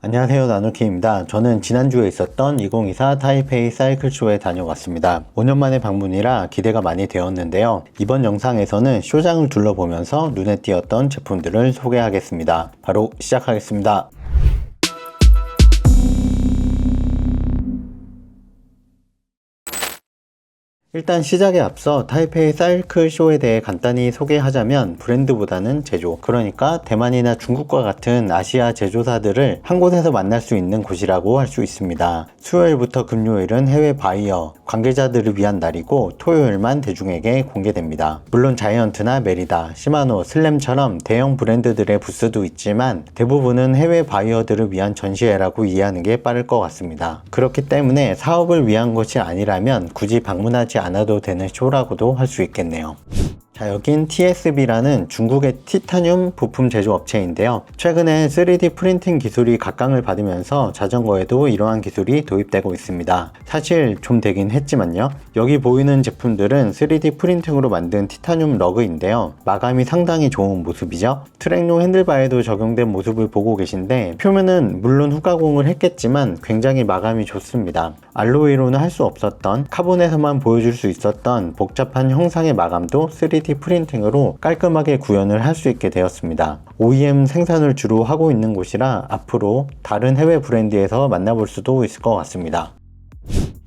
안녕하세요, 나누키입니다. 저는 지난주에 있었던 2024 타이페이 사이클쇼에 다녀왔습니다. 5년 만에 방문이라 기대가 많이 되었는데요. 이번 영상에서는 쇼장을 둘러보면서 눈에 띄었던 제품들을 소개하겠습니다. 바로 시작하겠습니다. 일단 시작에 앞서 타이페이 사이클 쇼에 대해 간단히 소개하자면 브랜드보다는 제조, 그러니까 대만이나 중국과 같은 아시아 제조사들을 한 곳에서 만날 수 있는 곳이라고 할 수 있습니다. 수요일부터 금요일은 해외 바이어, 관계자들을 위한 날이고 토요일만 대중에게 공개됩니다. 물론 자이언트나 메리다, 시마노, 슬램처럼 대형 브랜드들의 부스도 있지만 대부분은 해외 바이어들을 위한 전시회라고 이해하는 게 빠를 것 같습니다. 그렇기 때문에 사업을 위한 것이 아니라면 굳이 방문하지 않아도 되는 쇼라고도 할 수 있겠네요. 자, 여긴 TSB라는 중국의 티타늄 부품 제조 업체인데요. 최근에 3D 프린팅 기술이 각광을 받으면서 자전거에도 이러한 기술이 도입되고 있습니다. 사실 좀 되긴 했지만요. 여기 보이는 제품들은 3D 프린팅으로 만든 티타늄 러그인데요. 마감이 상당히 좋은 모습이죠. 트랙용 핸들바에도 적용된 모습을 보고 계신데 표면은 물론 후가공을 했겠지만 굉장히 마감이 좋습니다. 알로이로는 할 수 없었던, 카본에서만 보여줄 수 있었던 복잡한 형상의 마감도 3D 프린팅으로 깔끔하게 구현을 할 수 있게 되었습니다. OEM 생산을 주로 하고 있는 곳이라 앞으로 다른 해외 브랜드에서 만나볼 수도 있을 것 같습니다.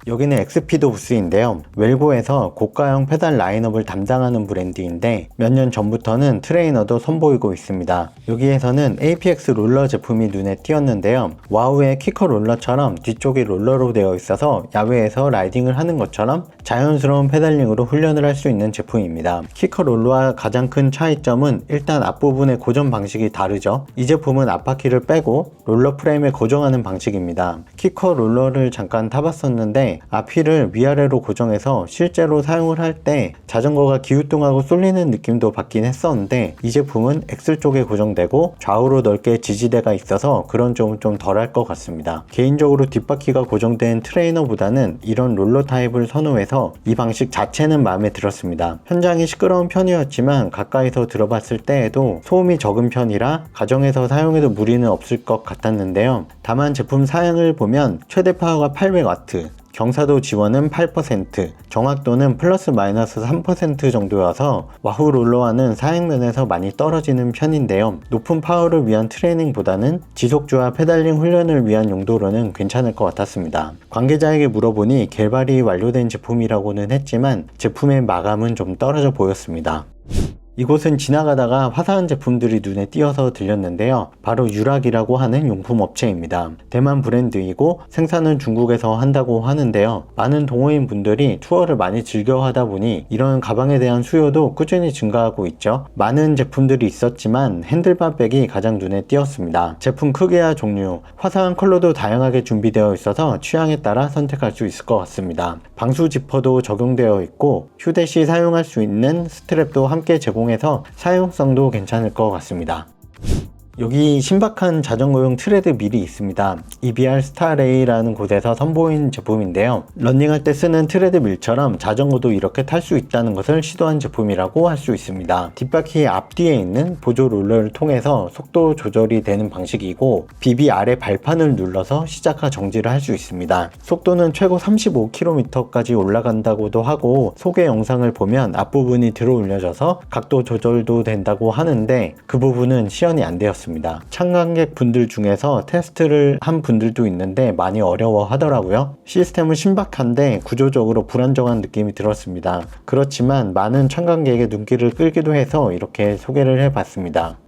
여기는 엑스피도 부스인데요. 웰고에서 고가형 페달 라인업을 담당하는 브랜드인데 몇 년 전부터는 트레이너도 선보이고 있습니다. 여기에서는 APX 롤러 제품이 눈에 띄었는데요. 와우의 키커 롤러처럼 뒤쪽이 롤러로 되어 있어서 야외에서 라이딩을 하는 것처럼 자연스러운 페달링으로 훈련을 할 수 있는 제품입니다. 키커 롤러와 가장 큰 차이점은 일단 앞부분의 고정 방식이 다르죠. 이 제품은 앞바퀴를 빼고 롤러 프레임에 고정하는 방식입니다. 키커 롤러를 잠깐 타봤었는데 앞휠을 위아래로 고정해서 실제로 사용을 할 때 자전거가 기우뚱하고 쏠리는 느낌도 받긴 했었는데 이 제품은 엑셀 쪽에 고정되고 좌우로 넓게 지지대가 있어서 그런 점은 좀 덜할 것 같습니다. 개인적으로 뒷바퀴가 고정된 트레이너보다는 이런 롤러 타입을 선호해서 이 방식 자체는 마음에 들었습니다. 현장이 시끄러운 편이었지만 가까이서 들어봤을 때에도 소음이 적은 편이라 가정에서 사용해도 무리는 없을 것 같았는데요. 다만 제품 사양을 보면 최대 파워가 800W, 경사도 지원은 8%, 정확도는 플러스 마이너스 3% 정도여서 와후 롤러와는 사양면에서 많이 떨어지는 편인데요. 높은 파워를 위한 트레이닝보다는 지속주와 페달링 훈련을 위한 용도로는 괜찮을 것 같았습니다. 관계자에게 물어보니 개발이 완료된 제품이라고는 했지만 제품의 마감은 좀 떨어져 보였습니다. 이곳은 지나가다가 화사한 제품들이 눈에 띄어서 들렸는데요. 바로 유락이라고 하는 용품 업체입니다. 대만 브랜드이고 생산은 중국에서 한다고 하는데요. 많은 동호인 분들이 투어를 많이 즐겨 하다 보니 이런 가방에 대한 수요도 꾸준히 증가하고 있죠. 많은 제품들이 있었지만 핸들바 백이 가장 눈에 띄었습니다. 제품 크기와 종류, 화사한 컬러도 다양하게 준비되어 있어서 취향에 따라 선택할 수 있을 것 같습니다. 방수 지퍼도 적용되어 있고 휴대 시 사용할 수 있는 스트랩도 함께 제공해서 사용성도 괜찮을 것 같습니다. 여기 신박한 자전거용 트레드 밀이 있습니다. EBR 스타레이라는 곳에서 선보인 제품인데요. 러닝할 때 쓰는 트레드 밀처럼 자전거도 이렇게 탈 수 있다는 것을 시도한 제품이라고 할 수 있습니다. 뒷바퀴 앞뒤에 있는 보조 롤러를 통해서 속도 조절이 되는 방식이고 비비 아래 발판을 눌러서 시작과 정지를 할 수 있습니다. 속도는 최고 35km까지 올라간다고도 하고 소개 영상을 보면 앞부분이 들어 올려져서 각도 조절도 된다고 하는데 그 부분은 시연이 안 되었습니다. 참관객 분들 중에서 테스트를 한 분들도 있는데 많이 어려워 하더라고요. 시스템은 신박한데 구조적으로 불안정한 느낌이 들었습니다. 그렇지만 많은 참관객의 눈길을 끌기도 해서 이렇게 소개를 해봤습니다.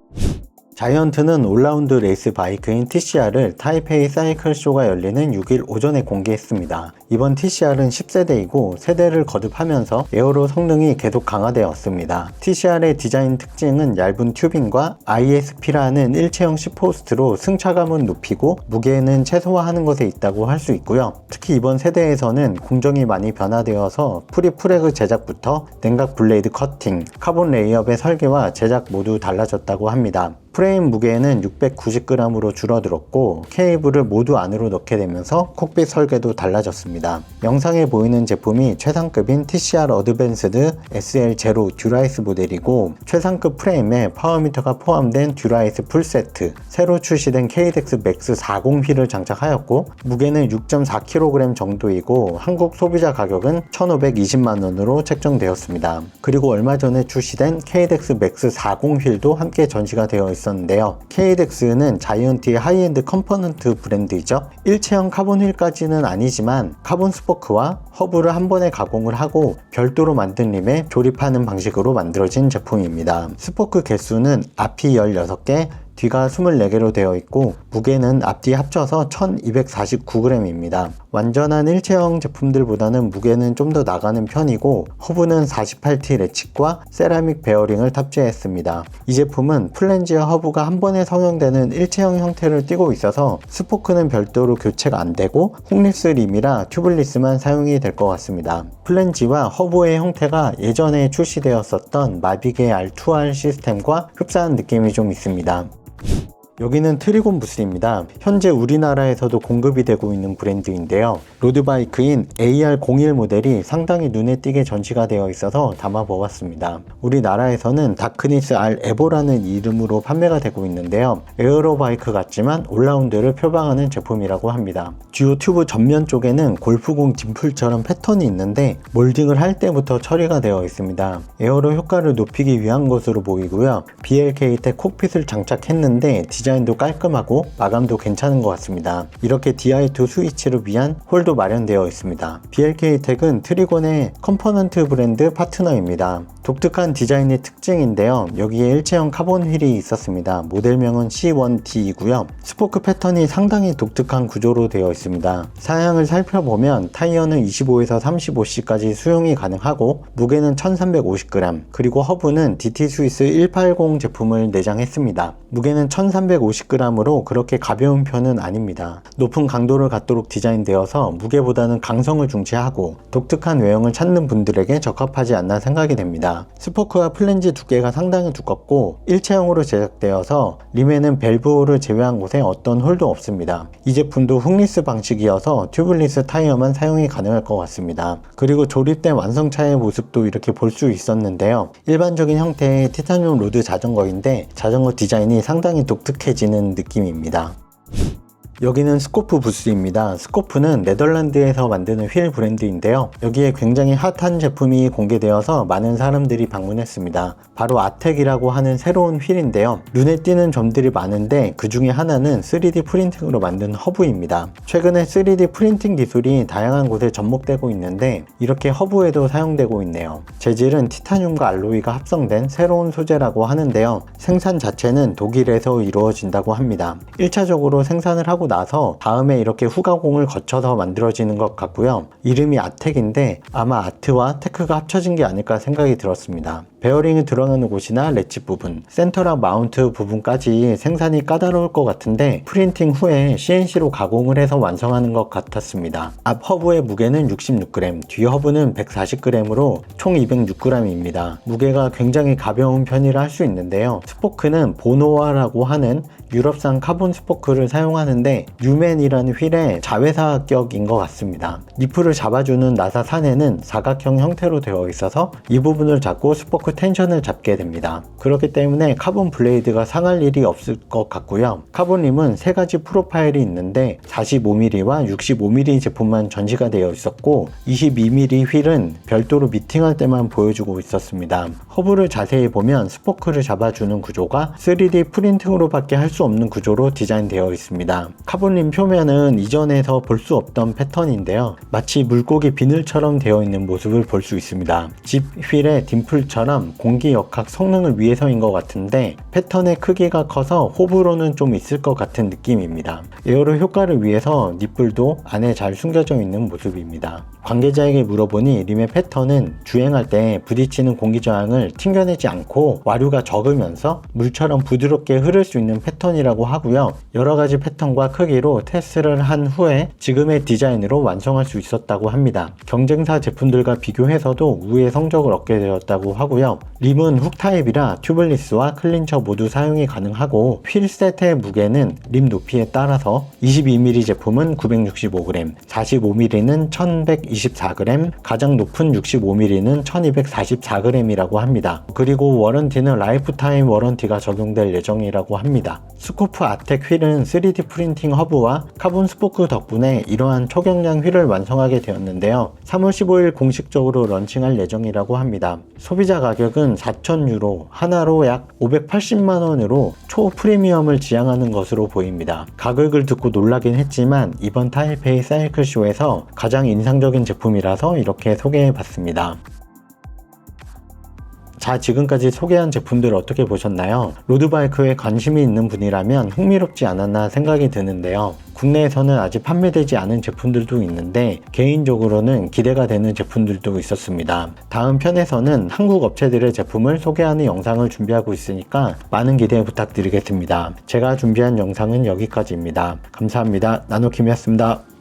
자이언트는 올라운드 레이스 바이크인 TCR을 타이페이 사이클 쇼가 열리는 6일 오전에 공개했습니다. 이번 TCR은 10세대이고 세대를 거듭하면서 에어로 성능이 계속 강화되었습니다. TCR의 디자인 특징은 얇은 튜빙과 ISP라는 일체형 C포스트로 승차감은 높이고 무게는 최소화하는 것에 있다고 할 수 있고요. 특히 이번 세대에서는 공정이 많이 변화되어서 프리프레그 제작부터 냉각 블레이드 커팅, 카본 레이업의 설계와 제작 모두 달라졌다고 합니다. 프레임 무게는 690g으로 줄어들었고 케이블을 모두 안으로 넣게 되면서 콕핏 설계도 달라졌습니다. 영상에 보이는 제품이 최상급인 TCR 어드밴스드 SL0 듀라이스 모델이고 최상급 프레임에 파워미터가 포함된 듀라이스 풀세트, 새로 출시된 KDEX 맥스 40 휠을 장착하였고 무게는 6.4kg 정도이고 한국 소비자 가격은 1,520만원으로 책정되었습니다. 그리고 얼마 전에 출시된 KDEX 맥스 40 휠도 함께 전시가 되어 있었는데요. KDEX는 자이언티의 하이엔드 컴포넌트 브랜드이죠. 일체형 카본 휠까지는 아니지만 카본 스포크와 허브를 한 번에 가공을 하고 별도로 만든 림에 조립하는 방식으로 만들어진 제품입니다. 스포크 개수는 앞이 16개, 뒤가 24개로 되어 있고 무게는 앞뒤 합쳐서 1249g입니다. 완전한 일체형 제품들보다는 무게는 좀 더 나가는 편이고 허브는 48T 레칫과 세라믹 베어링을 탑재했습니다. 이 제품은 플랜지와 허브가 한 번에 성형되는 일체형 형태를 띠고 있어서 스포크는 별도로 교체가 안 되고 훅리스 림이라 튜블리스만 사용이 될 것 같습니다. 플랜지와 허브의 형태가 예전에 출시되었었던 마빅의 R2R 시스템과 흡사한 느낌이 좀 있습니다. 여기는 트리곤 부스입니다. 현재 우리나라에서도 공급이 되고 있는 브랜드인데요. 로드바이크인 AR01 모델이 상당히 눈에 띄게 전시가 되어 있어서 담아보았습니다. 우리나라에서는 다크니스 R 에보라는 이름으로 판매가 되고 있는데요. 에어로바이크 같지만 올라운드를 표방하는 제품이라고 합니다. 듀오 튜브 전면 쪽에는 골프공 딤플처럼 패턴이 있는데 몰딩을 할 때부터 처리가 되어 있습니다. 에어로 효과를 높이기 위한 것으로 보이고요. BLK-텍 콕핏을 장착했는데 디자인도 깔끔하고 마감도 괜찮은 것 같습니다. 이렇게 DI2 스위치를 위한 홀도 마련되어 있습니다. BLK-텍은 트리곤의 컴포넌트 브랜드 파트너입니다. 독특한 디자인의 특징인데요. 여기에 일체형 카본 휠이 있었습니다. 모델명은 C1D이고요. 스포크 패턴이 상당히 독특한 구조로 되어 있습니다. 사양을 살펴보면 타이어는 25에서 35c까지 수용이 가능하고 무게는 1350g, 그리고 허브는 DT 스위스 180 제품을 내장했습니다. 무게는 1350g으로 그렇게 가벼운 편은 아닙니다. 높은 강도를 갖도록 디자인되어서 무게보다는 강성을 중시하고 독특한 외형을 찾는 분들에게 적합하지 않나 생각이 됩니다. 스포크와 플랜지 두께가 상당히 두껍고 일체형으로 제작되어서 림에는 밸브홀을 제외한 곳에 어떤 홀도 없습니다. 이 제품도 훅리스 방식이어서 튜블리스 타이어만 사용이 가능할 것 같습니다. 그리고 조립된 완성차의 모습도 이렇게 볼 수 있었는데요. 일반적인 형태의 티타늄 로드 자전거인데 자전거 디자인이 상당히 독특해지는 느낌입니다. 여기는 스코프 부스입니다. 스코프는 네덜란드에서 만드는 휠 브랜드인데요. 여기에 굉장히 핫한 제품이 공개되어서 많은 사람들이 방문했습니다. 바로 아텍이라고 하는 새로운 휠인데요. 눈에 띄는 점들이 많은데 그 중에 하나는 3D 프린팅으로 만든 허브입니다. 최근에 3D 프린팅 기술이 다양한 곳에 접목되고 있는데 이렇게 허브에도 사용되고 있네요. 재질은 티타늄과 알로이가 합성된 새로운 소재라고 하는데요. 생산 자체는 독일에서 이루어진다고 합니다. 1차적으로 생산을 하고 나서 다음에 이렇게 후가공을 거쳐서 만들어지는 것 같고요. 이름이 아텍인데 아마 아트와 테크가 합쳐진 게 아닐까 생각이 들었습니다. 베어링이 들어가는 곳이나 렛치 부분, 센터랑 마운트 부분까지 생산이 까다로울 것 같은데 프린팅 후에 CNC로 가공을 해서 완성하는 것 같았습니다. 앞 허브의 무게는 66g, 뒤 허브는 140g으로 총 206g입니다. 무게가 굉장히 가벼운 편이라 할 수 있는데요. 스포크는 보노와라고 하는 유럽산 카본 스포크를 사용하는데 뉴맨이라는 휠의 자회사격인 것 같습니다. 니프를 잡아주는 나사 사내는 사각형 형태로 되어 있어서 이 부분을 잡고 스포크 텐션을 잡게 됩니다. 그렇기 때문에 카본 블레이드가 상할 일이 없을 것 같고요. 카본림은 세 가지 프로파일이 있는데 45mm와 65mm 제품만 전시가 되어 있었고 22mm 휠은 별도로 미팅할 때만 보여주고 있었습니다. 허브를 자세히 보면 스포크를 잡아주는 구조가 3D 프린팅으로 밖에 할 수 없는 구조로 디자인되어 있습니다. 카본림 표면은 이전에서 볼 수 없던 패턴인데요. 마치 물고기 비늘처럼 되어 있는 모습을 볼 수 있습니다. 집 휠의 딤플처럼 공기 역학 성능을 위해서인 것 같은데 패턴의 크기가 커서 호불호는 좀 있을 것 같은 느낌입니다. 에어로 효과를 위해서 니플도 안에 잘 숨겨져 있는 모습입니다. 관계자에게 물어보니 림의 패턴은 주행할 때 부딪히는 공기 저항을 튕겨내지 않고 와류가 적으면서 물처럼 부드럽게 흐를 수 있는 패턴이라고 하고요. 여러가지 패턴과 크기로 테스트를 한 후에 지금의 디자인으로 완성할 수 있었다고 합니다. 경쟁사 제품들과 비교해서도 우위의 성적을 얻게 되었다고 하고요. 림은 훅 타입이라 튜블리스와 클린처 모두 사용이 가능하고 휠 셋의 무게는 림 높이에 따라서 22mm 제품은 965g, 45mm는 1124g, 가장 높은 65mm는 1244g이라고 합니다. 그리고 워런티는 라이프타임 워런티가 적용될 예정이라고 합니다. 스코프 아텍 휠은 3D 프린팅 허브와 카본 스포크 덕분에 이러한 초경량 휠을 완성하게 되었는데요. 3월 15일 공식적으로 런칭할 예정이라고 합니다. 소비자 가격은 4,000유로, 하나로 약 580만원으로 초프리미엄을 지향하는 것으로 보입니다. 가격을 듣고 놀라긴 했지만 이번 타이페이 사이클쇼에서 가장 인상적인 제품이라서 이렇게 소개해봤습니다. 자, 지금까지 소개한 제품들 어떻게 보셨나요? 로드바이크에 관심이 있는 분이라면 흥미롭지 않았나 생각이 드는데요. 국내에서는 아직 판매되지 않은 제품들도 있는데 개인적으로는 기대가 되는 제품들도 있었습니다. 다음 편에서는 한국 업체들의 제품을 소개하는 영상을 준비하고 있으니까 많은 기대 부탁드리겠습니다. 제가 준비한 영상은 여기까지입니다. 감사합니다. 나노킴이었습니다.